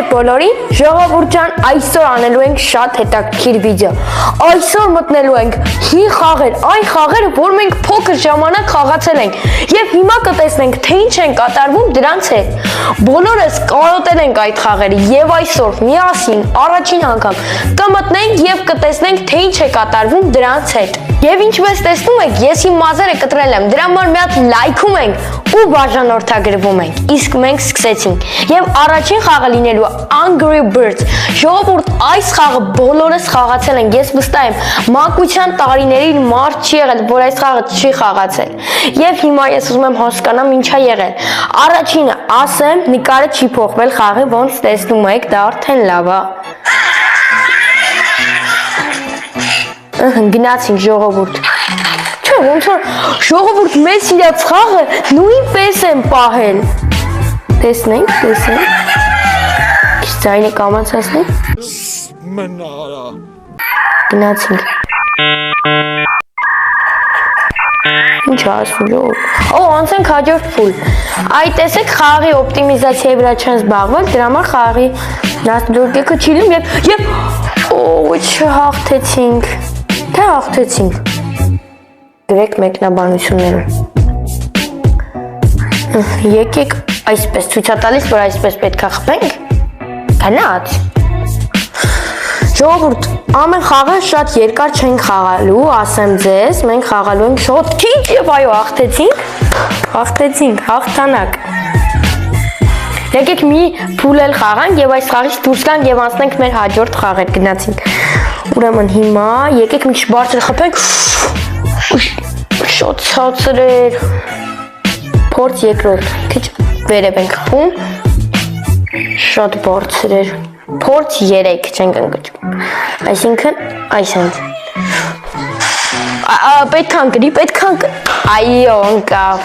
Բարև բոլորին, ժողովուրդ ջան, այսօր անելու ենք շատ հետաքրքիր վիդեո։ Այսօր մտնելու ենք հին խաղեր, այն խաղերը, որ մենք փոքր ժամանակ խաղացել ենք, եւ հիմա կտեսնենք, թե ինչ են կատարվում դրանց հետ։ Բոլորս կարոտել ենք այդ խաղերը եւ այսօր միասին առաջին անգամ կմտնենք եւ կտեսնենք, թե ինչ է կատարվում դրանց հետ։ Եվ ինչպես տեսնում եք, ես իմ մազերը կտրել եմ, դրա համար մի հատ լայքում ենք ու բաժանորդագրվում ենք։ Իսկ մենք սկսեցինք։ Եվ առաջին խաղը լինելու Angry Birds։ Ժողովուրդ, այս խաղը բոլորս խաղացել ենք։ Ես վստահ եմ, մանկության տարիներին մարդ չի եղել, որ այս խաղը չի խաղացել։ Եվ հիմա ես ուզում եմ հասկանամ ինչ է եղել։ Առաջինը, ասեմ, նկարը չի փոխվել խաղի, ոնց տեսնում եք, դա արդեն լավ է։ Գնացինք ժողովուրդ։ Չէ, ոնց որ ժողովուրդ մեզ իրաց խաղը նույնպես են պահել։ Տեսնենք։ Քիչ ձայնը կամացացնենք։ Մնարա։ Գնացինք։ Ինչ ասում ժողովուրդ։ Օ, անցենք հաջորդ փուլ։ Այ տեսեք խաղի օպտիմիզացիայի վրա չեն զբաղվել, դրա համար խաղի դաստորկեքը չի լինում եւ չհաղթեցինք։ Թե հաղթեցինք։ Գրեք մեկնաբանությունները։ Եկեք այսպես ցույց տալիս, որ այսպես պետք է խփենք։ Գնաց։ Ժողովուրդ, ամեն խաղը շատ երկար չենք խաղալու, ասեմ ձեզ, մենք խաղալու ենք շատ քիչ եւ այո, հաղթեցինք, հաղթանակ։ Եկեք մի փուլ էլ խաղանք եւ այս խաղից դուրս գանք եւ անցնենք մեր հաջորդ խաղեր, գնացինք։ Ուրեմն հիմա եկեք մի քիչ բարձր խփենք։ Շատ ցածր էր։ Փորձ երկրորդ, քիչ վերև ենք խփում։ Շատ բարձր էր։ Փորձ 3 չենք ընկճում։ Այսինքն այսինքն պետք է ընկնի, այո, ընկավ։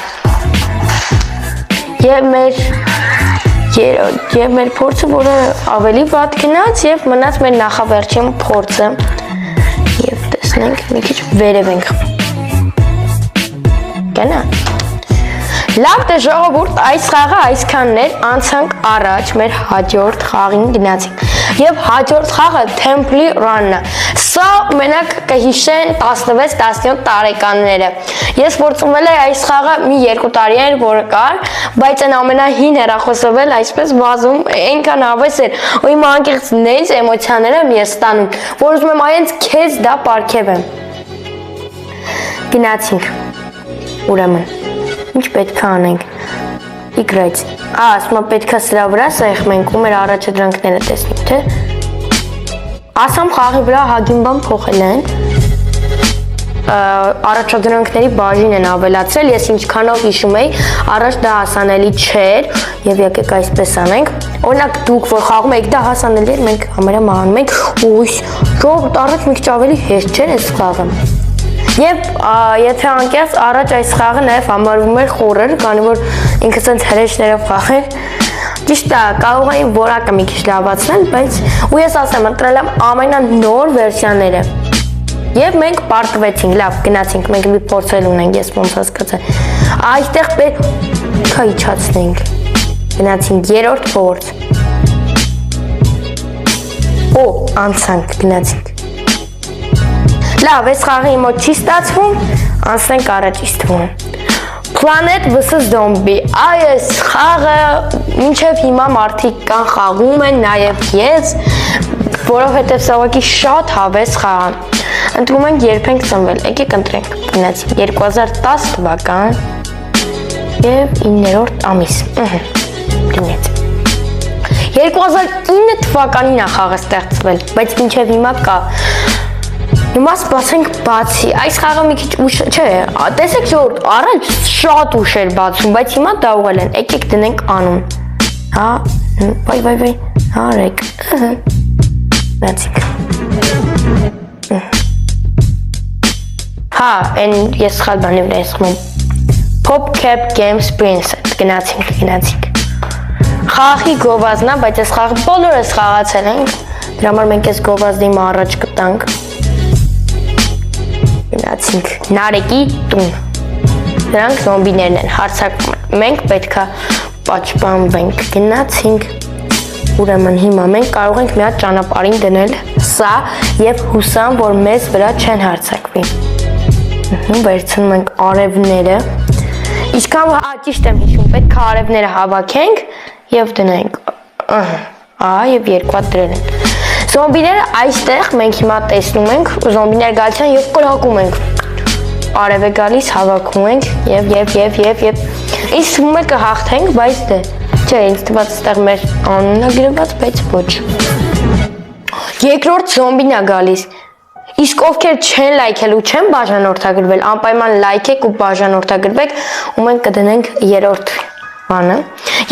Եվ մեր փորձը, որը ավելի վատ գնաց եւ մնաց մեր նախավերջին փորձը։ Եվ տեսնենք, մի քիչ վերև ենք խփում։ Գնա։ Լավ դե ժողովուրդ, այս խաղը այսքանն էր, անցանք առաջ մեր հաջորդ խաղին գնացինք։ Եվ հաջորդ խաղը Temple Run-ն է։ Սա մենակ կհիշեն 16-17 տարեկանները։ Ես փորձել եմ այս խաղը մի 2 տարի էր, որը կար, բայց այն ամենահին հեռախոսով էլ այսպես վազում, այնքան հավես էր, ու իմ անկեղծ նենց էմոցիաներ եմ ես ստանում, որ ուզում եմ այնց քեզ դա պարգևեմ։ Գնացինք։ Ուրեմն, ինչ պետք է անենք։ Իգրայց։ Ասում եմ պետք է սրա վրա սեղմենք ու մեր առաջադրանքները տեսնենք, թե։ Ասամ խաղի վրա հագին բան փոխել են։ Առաջադրանքների բաժին են ավելացրել, ես ինչքանով հիշում էի, առաջ դա հասանելի չէր, եւ եկեք այսպես անենք։ Օրինակ դուք որ խաղում եք դա հասանելի էր, մենք համարյա անում ենք, ույ, ժողովուրդ առաջ մի քիչ ավելի հեշտ չէր այս խաղը։ Եվ եթե անկեղծ առաջ այս խաղը նաև համարվում էր խորը, քանի որ ինքը ցենց հրեշներով խաղեր։ Ճիշտ է, կարող էին որակը մի քիչ լավացնել, բայց ու ես ասեմ, ընտրել եմ ամենանոր վերսիաները։ Եվ մենք պարտվեցինք, լավ, գնացինք, մենք մի փորձել ունենք, ես ոնց հասկացա։ Այստեղ պետք է իջացնենք։ Գնացինք երրորդ փորձ։ Օ, անցանք, գնացինք։ Լավ, այս խաղը իմ մոտ չի ստացվում, անցնենք առաջ իստվում։ Planet vs Zombie, այս խաղը մինչև հիմա մարդիկ կան խաղում են, նաև ես, որովհետև սա ուղղակի շատ հավես խաղ է։ Ընտրում ենք երբ ենք ծնվել, եկեք ընտրենք, գնացինք 2010 թվական եւ 9-րդ ամիս։ Լինեց։ 2009 թվականին է խաղը ստեղծվել, բայց մինչև հիմա կա։ Հիմա սպասենք բացի, այս խաղը մի քիչ ուշ, չէ, տեսեք ժողովուրդ, առաջ շատ ուշ էր բացում, բայց հիմա դա ուղղել են, եկեք դնենք անուն։ Հա, վայ, հարեք, նացինք։ Հա, են ես սխալ բանի վրա ես խմում։ PopCap Games Princess, գնացինք։ Խաղի գովազնա, բայց այս խաղը բոլորս խաղացել ենք, դրա համար մենք այս գովազդի առաջ կտանք։ Գնացինք Նարեկի տուն։ Դրանք զոմբիներն են, հարցակվում են։ Մենք պետք է պաշտպանվենք։ Գնացինք։ Ուրեմն հիմա մենք կարող ենք մի հատ ճանապարհին դնել սա եւ հուսամ, որ մեզ վրա չեն հարձակվի։ Վերցնում ենք արևները։ Ինչքան ճիշտ եմ հիշում, պետք է արևները հավաքենք եւ դնենք։ Եվ երկու հատ դրել ենք։ Զոմբիները այստեղ մենք հիմա տեսնում ենք, զոմբիներ գալիս են եւ կրակում ենք։ Արև է գալիս, հավաքում ենք եւ Իսկ թվում է կհաղթենք, բայց դե չէ, ինձ թվաց այստեղ մեր անունը գրված, բայց ոչ։ Երկրորդ զոմբին է գալիս։ Իսկ ովքեր չեն լայքել ու չեն բաժանորդագրվել, անպայման լայքեք ու բաժանորդագրվեք, ու մենք կդնենք երրորդ բանը։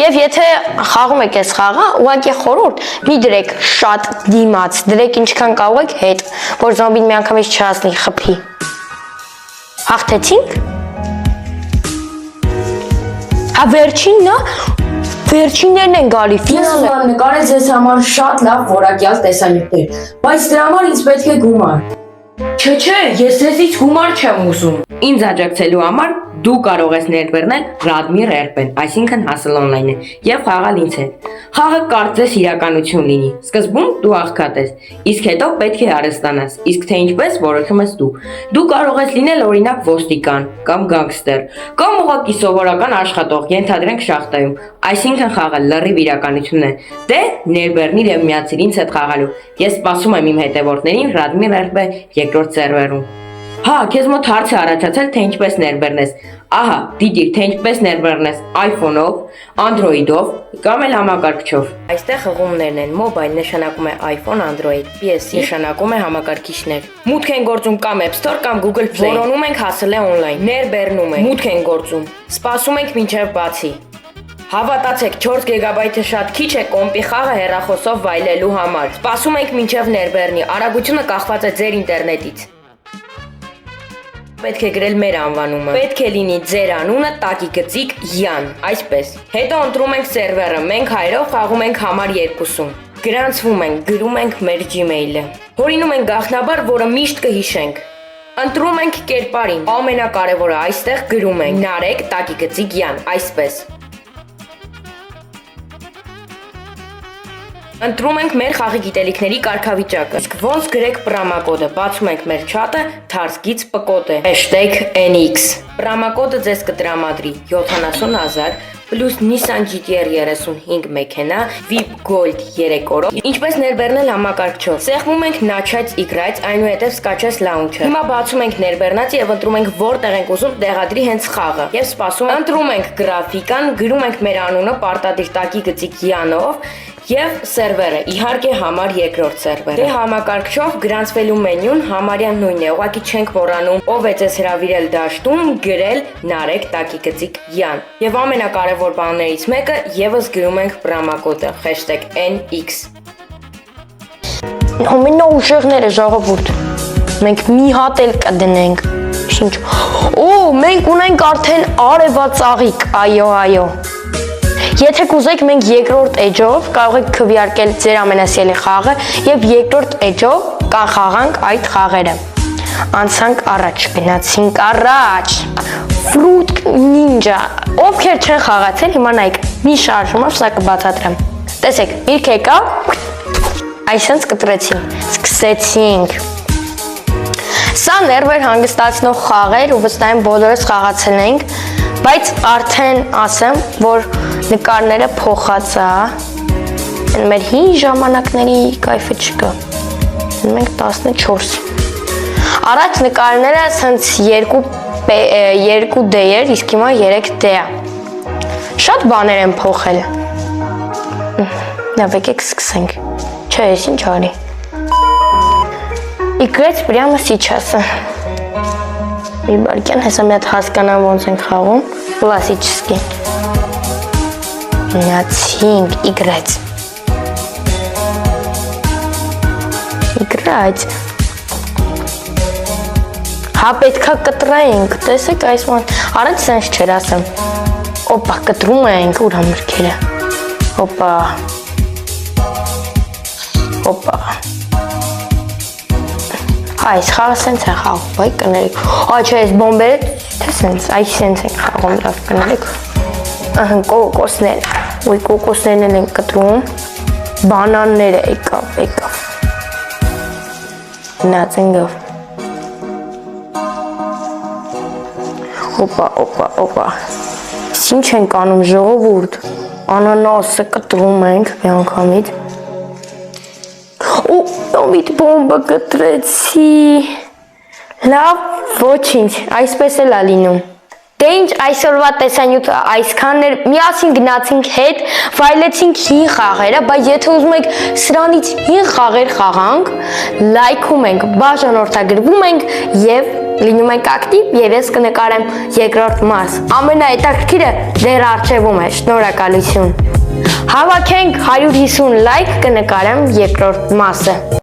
Եվ եթե խաղում եք այս խաղը, ուղղակի խորհուրդ մի դրեք շատ դիմաց, դրեք ինչքան կարող եք հետ, որ զոմբին միանգամից չհասնի, խփի։ Հաղթեցինք։ Հա վերջիններն են գալի, ֆինալը։ Ես նկարել ձեզ համար շատ լավ որակյալ տեսանյութեր, բայց դրա համար ինձ պետք է գումար։ Չէ, ես ձեզից գումար չեմ ուզում։ Ինձ աջակցելու համար դու կարող ես ներբեռնել Radmir Erpen, այսինքն հասել on-line է, եւ խաղալ ինձ հետ։ Խաղը կարծես իրականություն լինի։ Սկզբում դու աղքատ ես, իսկ հետո պետք է հարստանաս, իսկ թե ինչպես որոշում ես դու։ Դու կարող ես լինել օրինակ ոստիկան կամ գանգստեր, կամ ուղղակի սովորական աշխատող, ենթադրենք շախտայում, այսինքն խաղը լրիվ իրականություն է։ Դե ներբեռնիր եւ միացիր ինձ հետ խաղալու։ Ես սպասում եմ իմ հետևորդներին Radmir Erpen երկրորդ սերվերում։ Հա, քեզ մոտ հարց է առաջացել, թե ինչպես ներբեռնես։ Ահա, դիտիր, թե ինչպես ներբեռնես iPhone-ով, Android-ով կամ էլ համակարգչով։ Այստեղ հղումներն են, mobile նշանակում է iPhone, Android, PC նշանակում է համակարգիչներ։ Մուտք են գործում կամ App Store կամ Google Play։ Որոնում ենք հասել է on-line։ Ներբեռնում ենք։ Մուտք են գործում։ Սպասում ենք մինչև բացի։ Հավատացեք, 4 գիգաբայթը շատ քիչ է կոմպի խաղը հեռախոսով վայելելու համար։ Սպասում ենք մինչև ներբեռնի։ Արագությունը կախված է ձեր ինտերնետից։ Պետք է գրել մեր անվանումը։ Պետք է լինի ձեր անունը տակի գծիկ Յան, այսպես։ Հետո ընտրում ենք սերվերը, մենք հայերով խաղում ենք համար 2-ում։ Գրանցվում ենք, գրում ենք մեր Gmail-ը։ Հորինում ենք գաղտնաբար, որը միշտ կհիշենք։ Ընտրում ենք կերպարին։ Ամենակարևորը այստեղ գրում ենք Նարեկ տակի գծիկ Յան, այսպես։ Ընտրում ենք մեր խաղի գիտելիքների կարգավիճակը։ Իսկ ոնց գրեք պրոմոկոդը, բացում ենք մեր չաթը, թարսկից պկոտ է #NX։ Պրոմոկոդը ձեզ կտրամադրի 70,000 պլյուս Nissan GT-R 35 մեքենա, VIP Gold 3 օրով։ Ինչպես ներբեռնել համակարգչով։ Սեղմում ենք Начать играть, այնուհետև սկաչես launcher։ Հիմա բացում ենք ներբեռնած եւ ընտրում ենք որտեղ ենք ուզում տեղադրի հենց խաղը։ Եվ սպասում ենք, ընտրում ենք գրաֆիկան, գրում ենք մեր անունը պարտադիր տակի գծիկ Յանով եւ սերվերը, իհարկե համար երկրորդ սերվերը։ Դե համակարգչով գրանցվելու մենյուն համարյա նույնն է, ուղղակի չենք մոռանում ով է ձեզ հրավիրել դաշտում, գրել Նարեկ տակի գծիկ Յան։ Եվ ամենակարևոր բաներից մեկը եւս գրում ենք պրոմոկոդը #NX։ Ամենա ուժեղները ժողովուրդ։ Մենք մի հատ էլ կդնենք։ Ինչ։ Մենք ունենք արդեն արևածաղիկ, այո։ Եթե կուզեք մենք երկրորդ էջով կարող եք քվեարկել ձեր ամենասիրելի խաղը եւ երկրորդ էջով կանխաղանք այդ խաղերը։ Անցանք առաջ, գնացինք առաջ։ Fruit Ninja։ Ովքեր չեն խաղացել, հիմա նայեք, մի շարժումով սա կբացատրեմ։ Տեսեք, իրք եկա, այսպես կտրեցին, սկսեցինք։ Սա ներվեր հանգստացնող խաղ էր ու վստահ եմ բոլորս խաղացել ենք, բայց արդեն ասեմ, որ նկարները փոխած է։ Մեր հին ժամանակների կայֆը չկա։ Մենք 14։ Առաջ նկարները սենց 2D էր, իսկ հիմա 3D է։ Շատ բաներ են փոխել։ Լավ, եկեք սկսենք։ Չէ, ես ինչ արի։ Играть прямо сейчас. Իբարկյան հեսա մի հատ հասկանամ ոնց ենք խաղում, կլասически. Начать играть. Играть. Հա պետքա կտրենք, տեսեք այս ման, առաջ սենց չեր ասեմ. Օպա, կտրում ենք, ուր համրքերը. Օպա. Այս խաղը սենց է խաղում, բայ կներեք, չէ, այս բոմբերը, թե սենց, այս սենց ենք խաղում, լավ կներեք, կոկոսներ են կտրում, Բանանները եկավ։ Գնացինք։ Օպա։ Ինչ ենք անում ժողովուրդ։ Անանասը կտրում ենք միանգամից։ Ոմիտ բոմբը կտրեցի։ Լավ, ոչինչ, այսպես էլ է լինում։ Դե ինչ այսօրվա տեսանյութը այսքանն էր, միասին գնացինք հետ, վայելեցինք հին խաղերը, բայց եթե ուզում եք սրանից հին խաղեր խաղանք, լայքում ենք, բաժանորդագրվում ենք եւ լինում ենք ակտիվ եւ ես կնկարեմ երկրորդ մաս։ Ամենահետաքրքիրը դեռ առջևում է, շնորհակալություն։ Հավաքենք 150 լայք կնկարեմ երկրորդ մասը։